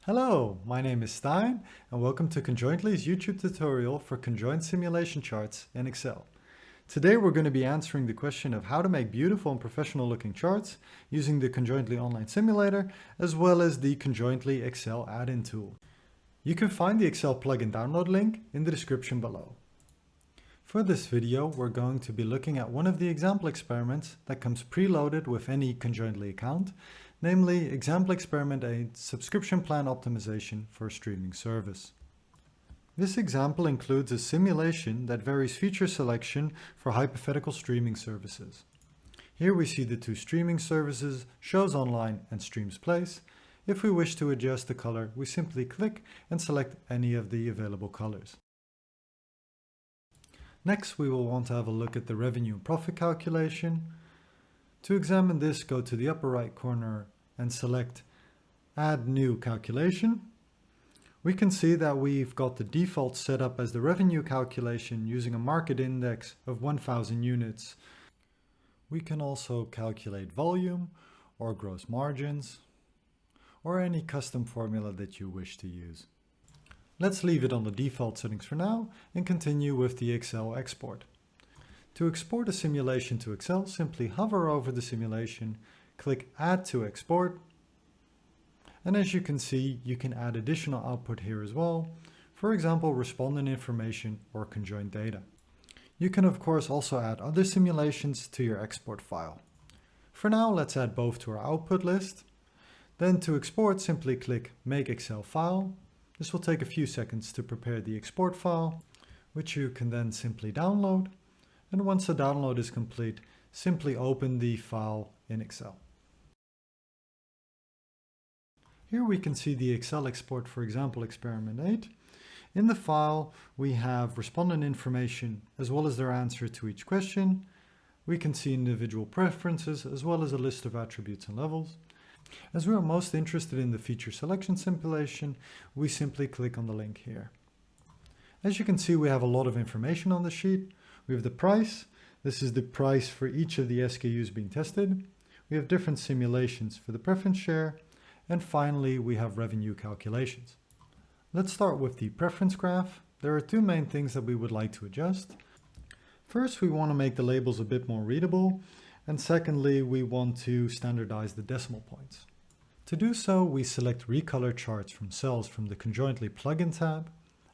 Hello, my name is Stein and welcome to Conjointly's YouTube tutorial for conjoint simulation charts in Excel. Today we're going to be answering the question of how to make beautiful and professional looking charts using the Conjointly online simulator as well as the Conjointly Excel add-in tool. You can find the Excel plugin download link in the description below. For this video, we're going to be looking at one of the example experiments that comes preloaded with any Conjointly account, namely Example Experiment 8 Subscription Plan Optimization for a Streaming Service. This example includes a simulation that varies feature selection for hypothetical streaming services. Here we see the two streaming services, Shows Online and Streams Place. If we wish to adjust the color, we simply click and select any of the available colors. Next, we will want to have a look at the revenue and profit calculation. To examine this, go to the upper right corner and select Add New Calculation. We can see that we've got the default set up as the revenue calculation using a market index of 1000 units. We can also calculate volume or gross margins or any custom formula that you wish to use. Let's leave it on the default settings for now and continue with the Excel export. To export a simulation to Excel, simply hover over the simulation, click Add to Export, and as you can see, you can add additional output here as well, for example, respondent information or conjoint data. You can of course also add other simulations to your export file. For now, let's add both to our output list. Then to export, simply click Make Excel File. This will take a few seconds to prepare the export file, which you can then simply download. And once the download is complete, simply open the file in Excel. Here we can see the Excel export for example experiment 8. In the file, we have respondent information as well as their answer to each question. We can see individual preferences as well as a list of attributes and levels. As we are most interested in the feature selection simulation, we simply click on the link here. As you can see, we have a lot of information on the sheet. We have the price. This is the price for each of the SKUs being tested. We have different simulations for the preference share. And finally, we have revenue calculations. Let's start with the preference graph. There are two main things that we would like to adjust. First, we want to make the labels a bit more readable. And secondly, we want to standardize the decimal points. To do so, we select Recolor Charts from Cells from the Conjointly plugin tab.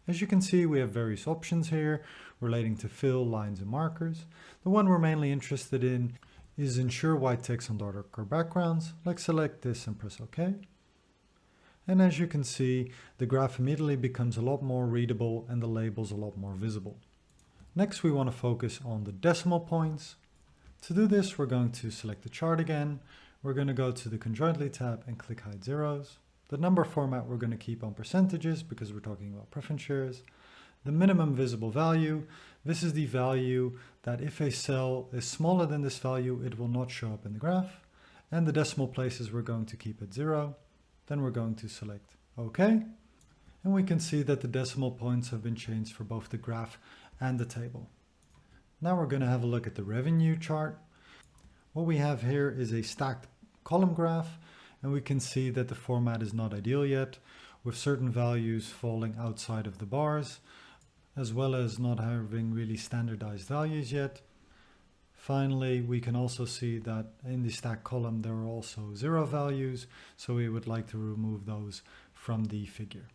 As you can see, we have various options here relating to fill, lines, and markers. The one we're mainly interested in is Ensure White Text on darker backgrounds. Let's select this and press OK. And as you can see, the graph immediately becomes a lot more readable and the labels a lot more visible. Next, we want to focus on the decimal points. To do this, we're going to select the chart again. We're going to go to the Conjointly tab and click Hide Zeros. The number format we're going to keep on percentages because we're talking about preference shares. The minimum visible value. This is the value that if a cell is smaller than this value, it will not show up in the graph. And the decimal places we're going to keep at 0. Then we're going to select OK. And we can see that the decimal points have been changed for both the graph and the table. Now we're going to have a look at the revenue chart. What we have here is a stacked column graph, and we can see that the format is not ideal yet, with certain values falling outside of the bars, as well as not having really standardized values yet. Finally, we can also see that in the stacked column there are also 0 values, so we would like to remove those from the figure.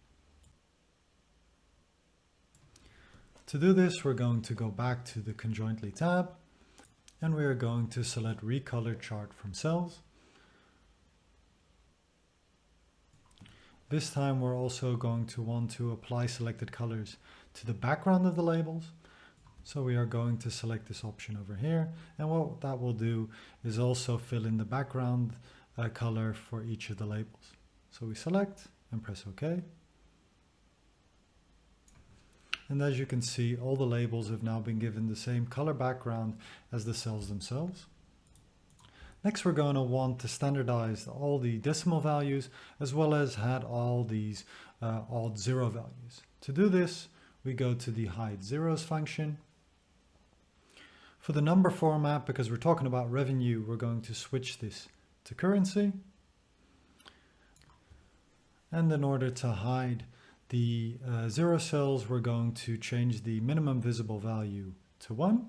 To do this, we're going to go back to the Conjointly tab, and we are going to select Recolor Chart from Cells. This time we're also going to want to apply selected colors to the background of the labels. So we are going to select this option over here, and what that will do is also fill in the background color for each of the labels. So we select and press OK. And as you can see, all the labels have now been given the same color background as the cells themselves. Next, we're going to want to standardize all the decimal values as well as add all these odd 0 values. To do this, we go to the Hide Zeros function. For the number format, because we're talking about revenue, we're going to switch this to currency. And in order to hide the 0 cells, we're going to change the minimum visible value to 1.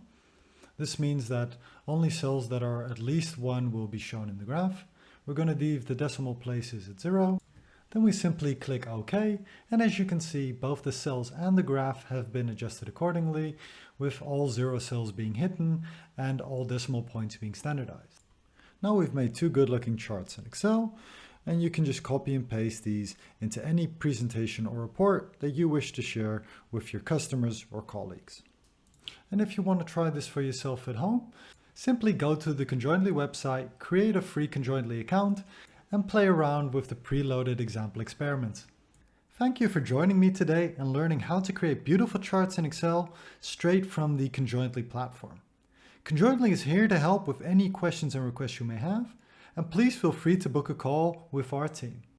This means that only cells that are at least 1 will be shown in the graph. We're going to leave the decimal places at 0. Then we simply click OK, and as you can see, both the cells and the graph have been adjusted accordingly, with all 0 cells being hidden and all decimal points being standardized. Now we've made 2 good-looking charts in Excel, and you can just copy and paste these into any presentation or report that you wish to share with your customers or colleagues. And if you want to try this for yourself at home, simply go to the Conjointly website, create a free Conjointly account, and play around with the preloaded example experiments. Thank you for joining me today and learning how to create beautiful charts in Excel straight from the Conjointly platform. Conjointly is here to help with any questions and requests you may have, and please feel free to book a call with our team.